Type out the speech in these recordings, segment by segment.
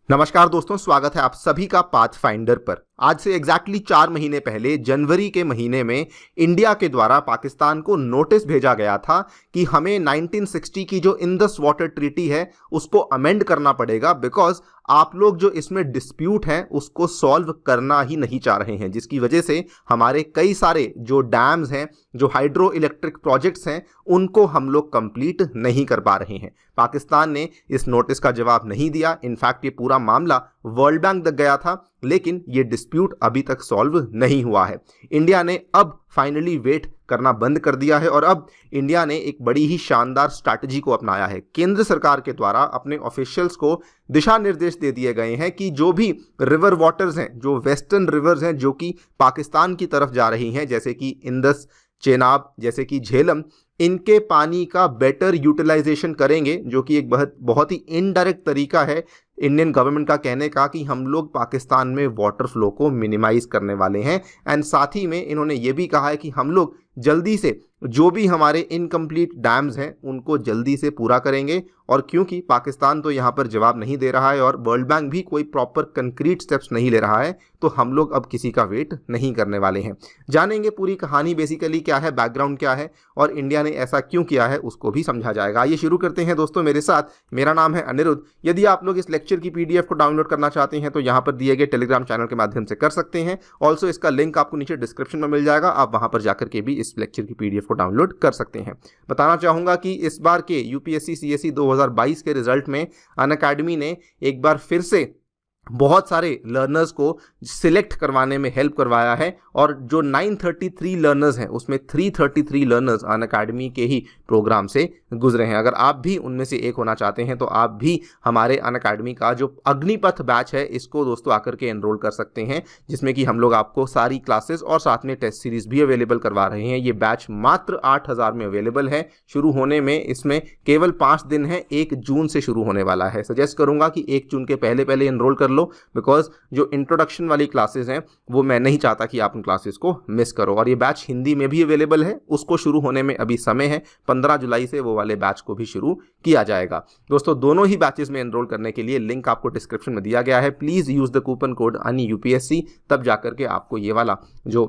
नमस्कार दोस्तों, स्वागत है आप सभी का पाथफाइंडर पर। आज से एग्जैक्टली 4 महीने पहले जनवरी के महीने में इंडिया के द्वारा पाकिस्तान को नोटिस भेजा गया था कि हमें 1960 की जो इंदस वाटर ट्रीटी है उसको अमेंड करना पड़ेगा, बिकॉज आप लोग जो इसमें डिस्प्यूट हैं उसको सॉल्व करना ही नहीं चाह रहे हैं, जिसकी वजह से हमारे कई सारे जो डैम्स हैं, जो हाइड्रो इलेक्ट्रिक प्रोजेक्ट्स हैं, उनको हम लोग कंप्लीट नहीं कर पा रहे हैं। पाकिस्तान ने इस नोटिस का जवाब नहीं दिया। इनफैक्ट ये पूरा मामला वर्ल्ड बैंक तक गया था, लेकिन ये डिस्प्यूट अभी तक सॉल्व नहीं हुआ है। इंडिया ने अब फाइनली वेट करना बंद कर दिया है और अब इंडिया ने एक बड़ी ही शानदार स्ट्रैटेजी को अपनाया है। केंद्र सरकार के द्वारा अपने ऑफिशियल्स को दिशा निर्देश दे दिए गए हैं कि जो भी रिवर वाटर्स हैं, जो वेस्टर्न रिवर्स हैं जो कि पाकिस्तान की तरफ जा रही हैं, जैसे कि इंदस, चेनाब, जैसे कि झेलम, इनके पानी का बेटर यूटिलाइजेशन करेंगे, जो कि एक बहुत ही इनडायरेक्ट तरीका है इंडियन गवर्नमेंट का कहने का कि हम लोग पाकिस्तान में वाटर फ्लो को मिनिमाइज करने वाले हैं। एंड साथ ही में इन्होंने ये भी कहा है कि हम लोग जल्दी से जो भी हमारे इनकम्प्लीट डैम्स हैं उनको जल्दी से पूरा करेंगे। और क्योंकि पाकिस्तान तो यहाँ पर जवाब नहीं दे रहा है और वर्ल्ड बैंक भी कोई प्रॉपर कंक्रीट स्टेप्स नहीं ले रहा है, तो हम लोग अब किसी का वेट नहीं करने वाले हैं। जानेंगे पूरी कहानी बेसिकली क्या है, बैकग्राउंड क्या है और इंडिया ने ऐसा क्यों किया है उसको भी समझा जाएगा। आइए शुरू करते हैं दोस्तों मेरे साथ। मेरा नाम है अनिरुद्ध। यदि आप लोग इस लेक्चर की पीडीएफ को डाउनलोड करना चाहते हैं तो यहाँ पर दिए गए टेलीग्राम चैनल के माध्यम से कर सकते हैं। ऑल्सो इसका लिंक आपको नीचे डिस्क्रिप्शन में मिल जाएगा, आप वहाँ पर जाकर के भी इस लेक्चर की पीडीएफ को डाउनलोड कर सकते हैं। बताना चाहूँगा कि इस बार के यूपीएससी सीएसई 2022 के रिजल्ट में अनअकैडमी ने एक बार फिर से बहुत सारे लर्नर्स को सिलेक्ट करवाने में हेल्प करवाया है और जो 933 लर्नर्स हैं उसमें 333 लर्नर्स अनअकैडमी के ही प्रोग्राम से गुजरे हैं। अगर आप भी उनमें से एक होना चाहते हैं तो आप भी हमारे अनअकैडमी का जो अग्निपथ बैच है इसको दोस्तों आकर के एनरोल कर सकते हैं, जिसमें कि हम लोग आपको सारी क्लासेस और साथ में टेस्ट सीरीज भी अवेलेबल करवा रहे हैं। ये बैच मात्र 8,000 में अवेलेबल है। शुरू होने में इसमें केवल 5 दिन है, 1 जून से शुरू होने वाला है। सजेस्ट करूंगा कि 1 जून के पहले एनरोल कर लो, बिकॉज जो इंट्रोडक्शन वाली क्लासेस हैं वो मैं नहीं चाहता कि आप उन क्लासेस को मिस करो। और ये बैच हिंदी में भी अवेलेबल है, उसको शुरू होने में अभी समय है। 15 जुलाई से वो वाले बैच को भी शुरू किया जाएगा। दोस्तों दोनों ही बैचेस में एनरोल करने के लिए लिंक आपको डिस्क्रिप्शन में दिया गया है। Please use the coupon code ANIUPSC, तब जाकर के आपको ये वाला जो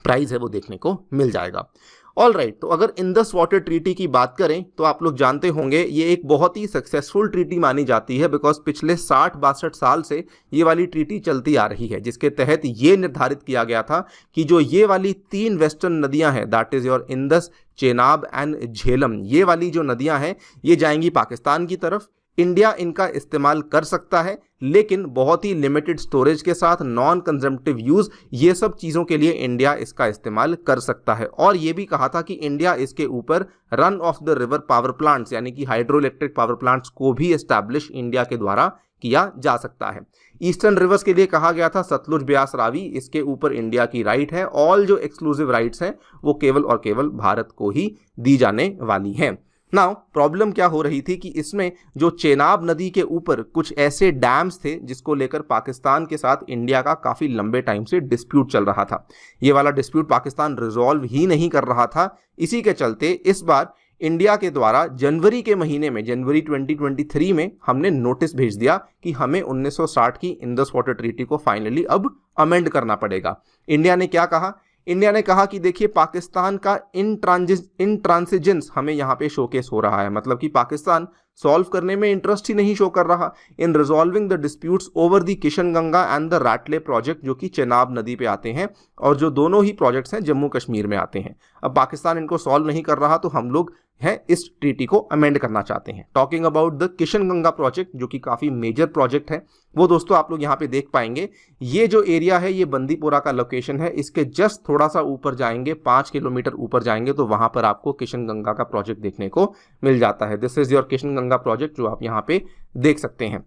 प्राइस है वो देखने को मिल जाएगा। ऑल राइट, तो अगर इंदस वाटर ट्रीटी की बात करें तो आप लोग जानते होंगे ये एक बहुत ही सक्सेसफुल ट्रीटी मानी जाती है, बिकॉज पिछले 60-62 साल से ये वाली ट्रीटी चलती आ रही है, जिसके तहत ये निर्धारित किया गया था कि जो ये वाली 3 वेस्टर्न नदियां हैं, that is your Indus, Chenab and Jhelum, ये वाली जो नदियां हैं ये जाएंगी पाकिस्तान की तरफ। इंडिया इनका इस्तेमाल कर सकता है, लेकिन बहुत ही लिमिटेड स्टोरेज के साथ, नॉन कंजम्पटिव यूज, ये सब चीज़ों के लिए इंडिया इसका इस्तेमाल कर सकता है। और ये भी कहा था कि इंडिया इसके ऊपर run of the river power plants यानी कि हाइड्रो इलेक्ट्रिक पावर प्लांट्स को भी एस्टैब्लिश इंडिया के द्वारा किया जा सकता है। ईस्टर्न रिवर्स के लिए कहा गया था सतलुज, ब्यास, रावी, इसके ऊपर इंडिया की राइट है। ऑल जो एक्सक्लूसिव राइट्स हैं वो केवल और केवल भारत को ही दी जाने वाली हैं। नाउ प्रॉब्लम क्या हो रही थी कि इसमें जो चेनाब नदी के ऊपर कुछ ऐसे डैम्स थे जिसको लेकर पाकिस्तान के साथ इंडिया का काफ़ी लंबे टाइम से डिस्प्यूट चल रहा था। ये वाला डिस्प्यूट पाकिस्तान रिजॉल्व ही नहीं कर रहा था। इसी के चलते इस बार इंडिया के द्वारा जनवरी के महीने में, जनवरी 2023 में हमने नोटिस भेज दिया कि हमें 1960 की इंदस वाटर ट्रीटी को फाइनली अब अमेंड करना पड़ेगा। इंडिया ने क्या कहा? इंडिया ने कहा कि देखिए पाकिस्तान का इंट्रांसिजेंस हमें यहाँ पे शोकेस हो रहा है, मतलब कि पाकिस्तान सॉल्व करने में इंटरेस्ट ही नहीं शो कर रहा in resolving the disputes over the Kishanganga and the Ratle project, जो कि चेनाब नदी पे आते हैं और जो दोनों ही प्रोजेक्ट्स हैं जम्मू कश्मीर में आते हैं। अब पाकिस्तान इनको सॉल्व नहीं कर रहा तो हम लोग हैं इस ट्रीटी को अमेंड करना चाहते हैं। Talking about the Kishanganga project, जो कि काफ़ी मेजर प्रोजेक्ट है, वो दोस्तों आप लोग यहाँ पे देख पाएंगे। ये जो एरिया है ये बंदीपोरा का लोकेशन है। इसके जस्ट थोड़ा सा ऊपर जाएंगे, 5 किलोमीटर ऊपर जाएंगे तो वहाँ पर आपको किशनगंगा का प्रोजेक्ट देखने को मिल जाता है। This is your Kishanganga project जो आप यहाँ पे देख सकते हैं।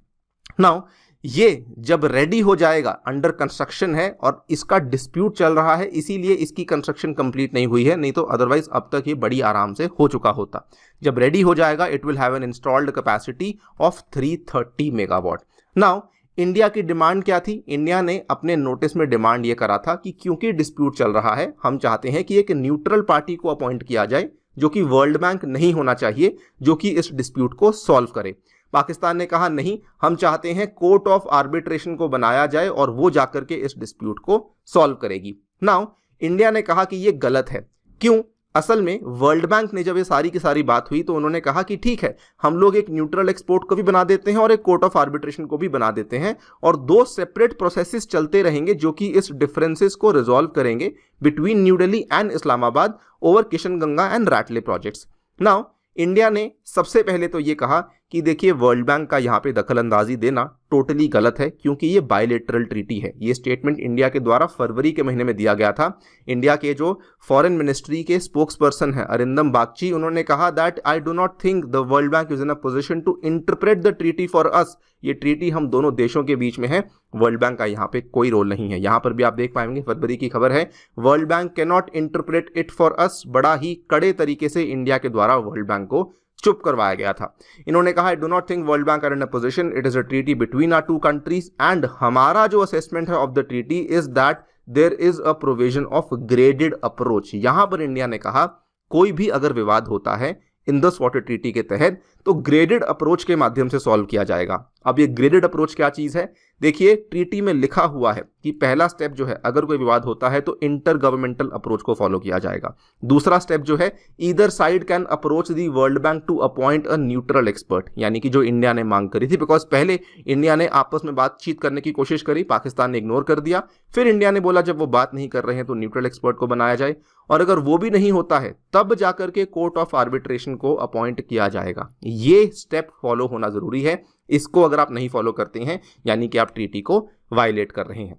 नाउ ये जब रेडी हो जाएगा, अंडर कंस्ट्रक्शन है और इसका डिस्प्यूट चल रहा है, इसीलिए इसकी कंस्ट्रक्शन कंप्लीट नहीं हुई है, नहीं तो अदरवाइज अब तक ये बड़ी आराम से हो चुका होता। जब रेडी हो जाएगा it will have an installed capacity of 330 megawatt. Now India की डिमांड क्या थी? इंडिया ने अपने नोटिस में डिमांड ये करा था कि क्योंकि डिस्प्यूट चल रहा है हम चाहते हैं कि एक न्यूट्रल पार्टी को अपॉइंट किया जाए, जो कि वर्ल्ड बैंक नहीं होना चाहिए, जो कि इस डिस्प्यूट को सॉल्व करे। पाकिस्तान ने कहा नहीं, हम चाहते हैं कोर्ट ऑफ आर्बिट्रेशन को बनाया जाए और वो जाकर के इस डिस्प्यूट को सॉल्व करेगी। नाउ इंडिया ने कहा कि ये गलत है। क्यों? असल में वर्ल्ड बैंक ने जब ये सारी की सारी बात हुई तो उन्होंने कहा कि ठीक है, हम लोग एक न्यूट्रल एक्सपोर्ट को भी बना देते हैं और एक कोर्ट ऑफ आर्बिट्रेशन को भी बना देते हैं और दो सेपरेट प्रोसेसेस चलते रहेंगे जो कि इस डिफरेंसेस को रिजॉल्व करेंगे between New Delhi and Islamabad over Kishanganga and Ratle projects. Now India ने सबसे पहले तो ये कहा कि देखिए, वर्ल्ड बैंक का यहाँ पे दखल अंदाजी देना टोटली गलत है क्योंकि ये बायलेटरल ट्रीटी है। ये स्टेटमेंट इंडिया के द्वारा फरवरी के महीने में दिया गया था। इंडिया के जो फॉरेन मिनिस्ट्री के स्पोक्स पर्सन है अरिंदम बागची, उन्होंने कहा that I do not think the World Bank is in a position to interpret the treaty for us. ये ट्रीटी हम दोनों देशों के बीच में है, वर्ल्ड बैंक का यहाँ पे कोई रोल नहीं है। यहाँ पर भी आप देख पाएंगे, फरवरी की खबर है, world bank can not interpret it for us. बड़ा ही कड़े तरीके से इंडिया के द्वारा वर्ल्ड बैंक को चुप करवाया गया था। इन्होंने कहा, I do not think World Bank are in a position, it is a treaty between our two countries and हमारा जो असेसमेंट है of the treaty is that there is a provision of graded approach. यहां पर India ने कहा कोई भी अगर विवाद होता है इंडस वाटर ट्रीटी के तहत तो ग्रेडेड अप्रोच के माध्यम से सॉल्व किया जाएगा। अब ये ग्रेडेड अप्रोच क्या चीज है? देखिए, ट्रीटी में लिखा हुआ है कि पहला स्टेप जो है, अगर कोई विवाद होता है तो इंटर गवर्नमेंटल अप्रोच को फॉलो किया जाएगा। दूसरा स्टेप जो है, either side can approach the World Bank to appoint a neutral expert, यानी कि जो इंडिया ने मांग करी थी। बिकॉज पहले इंडिया ने आपस में बातचीत करने की कोशिश करी, पाकिस्तान ने इग्नोर कर दिया। फिर इंडिया ने बोला जब वो बात नहीं कर रहे हैं तो न्यूट्रल एक्सपर्ट को बनाया जाए, और अगर वो भी नहीं होता है तब जाकर के कोर्ट ऑफ आर्बिट्रेशन को अपॉइंट किया जाएगा। ये स्टेप फॉलो होना जरूरी है। इसको अगर आप नहीं फॉलो करते हैं यानी कि आप ट्रीटी को वायलेट कर रहे हैं।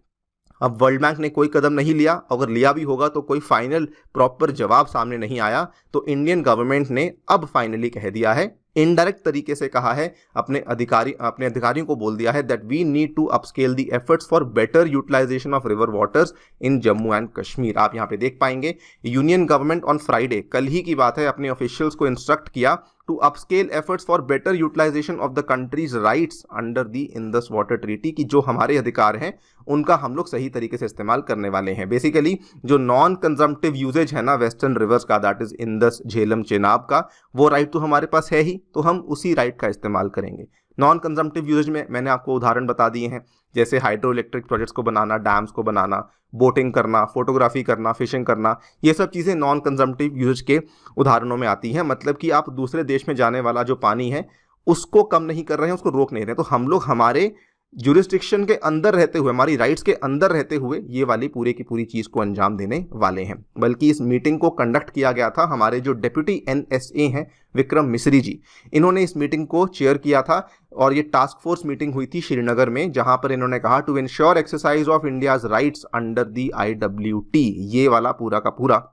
अब वर्ल्ड बैंक ने कोई कदम नहीं लिया, अगर लिया भी होगा तो कोई फाइनल प्रॉपर जवाब सामने नहीं आया। तो इंडियन गवर्नमेंट ने अब फाइनली कह दिया है, इनडायरेक्ट तरीके से कहा है, अपने अधिकारियों को बोल दिया है that we need to upscale the efforts for better utilisation of river waters in Jammu and Kashmir. आप यहाँ पे देख पाएंगे, यूनियन गवर्नमेंट ऑन फ्राइडे, कल ही की बात है, अपने ऑफिशियल्स को इंस्ट्रक्ट किया to upscale efforts for better utilisation of the country's rights under the Indus Water Treaty, की जो हमारे अधिकार हैं उनका हम लोग सही तरीके से इस्तेमाल करने वाले हैं। बेसिकली जो नॉन कंजम्पटिव यूजेज है ना वेस्टर्न रिवर्स का, that is Indus, Jhelum, Chenab का, वो राइट तो हमारे पास है ही, तो हम उसी राइट का इस्तेमाल करेंगे। नॉन कंजम्पटिव यूजेज में मैंने आपको उदाहरण बता दिए हैं, जैसे हाइड्रो इलेक्ट्रिक प्रोजेक्ट्स को बनाना, डैम्स को बनाना, बोटिंग करना, फोटोग्राफी करना, फिशिंग करना, ये सब चीज़ें नॉन कंजम्पटिव यूजेज के उदाहरणों में आती हैं। मतलब कि आप दूसरे देश में जाने वाला जो पानी है उसको कम नहीं कर रहे हैं, उसको रोक नहीं रहे हैं। तो हम लोग हमारे जुरिस्डिक्शन के अंदर रहते हुए, हमारी राइट्स के अंदर रहते हुए ये वाली पूरी की पूरी चीज़ को अंजाम देने वाले हैं। बल्कि इस मीटिंग को कंडक्ट किया गया था, हमारे जो डेप्यूटी NSA हैं विक्रम मिश्री जी, इन्होंने इस मीटिंग को चेयर किया था और ये टास्क फोर्स मीटिंग हुई थी श्रीनगर में, जहां पर इन्होंने कहा to ensure exercise of India's rights under the IWT। ये वाला पूरा का पूरा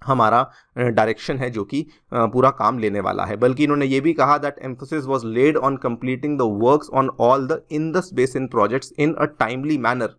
हमारा डायरेक्शन है जो कि पूरा काम लेने वाला है। बल्कि इन्होंने ये भी कहा that emphasis was laid on completing the works on all the Indus basin projects in a timely manner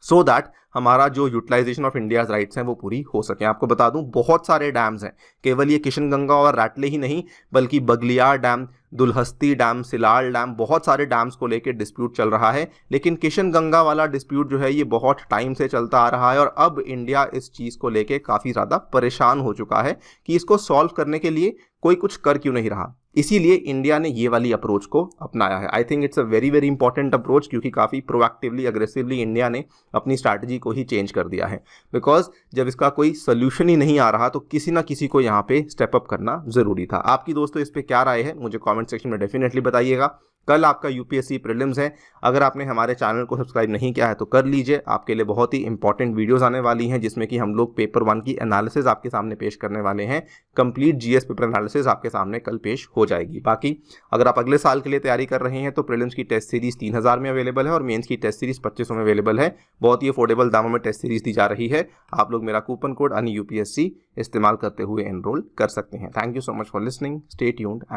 so that हमारा जो यूटिलाइजेशन ऑफ इंडियाज राइट्स हैं वो पूरी हो सके। आपको बता दूं, बहुत सारे डैम्स हैं, केवल ये किशनगंगा और रैटले ही नहीं बल्कि Baglihar dam, Dulhasti dam, सिलाल dam, बहुत सारे डैम्स को लेकर डिस्प्यूट चल रहा है। लेकिन किशनगंगा वाला डिस्प्यूट जो है ये बहुत टाइम से चलता आ रहा है और अब इंडिया इस चीज़ को लेकर काफ़ी ज़्यादा परेशान हो चुका है कि इसको सॉल्व करने के लिए कोई कुछ कर क्यों नहीं रहा। इसीलिए इंडिया ने ये वाली अप्रोच को अपनाया है। I think it's a very very important approach, क्योंकि काफ़ी प्रोएक्टिवली, अग्रेसिवली इंडिया ने अपनी स्ट्रैटेजी को ही चेंज कर दिया है। बिकॉज जब इसका कोई सोल्यूशन ही नहीं आ रहा तो किसी ना किसी को यहाँ पे स्टेप अप करना ज़रूरी था। आपकी दोस्तों इस पर क्या राय है मुझे कमेंट सेक्शन में डेफिनेटली बताइएगा। कल आपका UPSC प्रीलिम्स है, अगर आपने हमारे चैनल को सब्सक्राइब नहीं किया है तो कर लीजिए। आपके लिए बहुत ही इंपॉर्टेंट वीडियोस आने वाली हैं जिसमें कि हम लोग पेपर 1 की एनालिसिस आपके सामने पेश करने वाले हैं। कंप्लीट GS पेपर एनालिसिस आपके सामने कल पेश हो जाएगी। बाकी अगर आप अगले साल के लिए तैयारी कर रहे हैं तो प्रीलिम्स की टेस्ट सीरीज 3000 में अवेलेबल है और मेंस की टेस्ट सीरीज 2500 में अवेलेबल है। बहुत ही अफोर्डेबल दामों में टेस्ट सीरीज दी जा रही है। आप लोग मेरा कूपन कोड UPSC इस्तेमाल करते हुए एनरोल कर सकते हैं। Thank you so much for listening, stay tuned and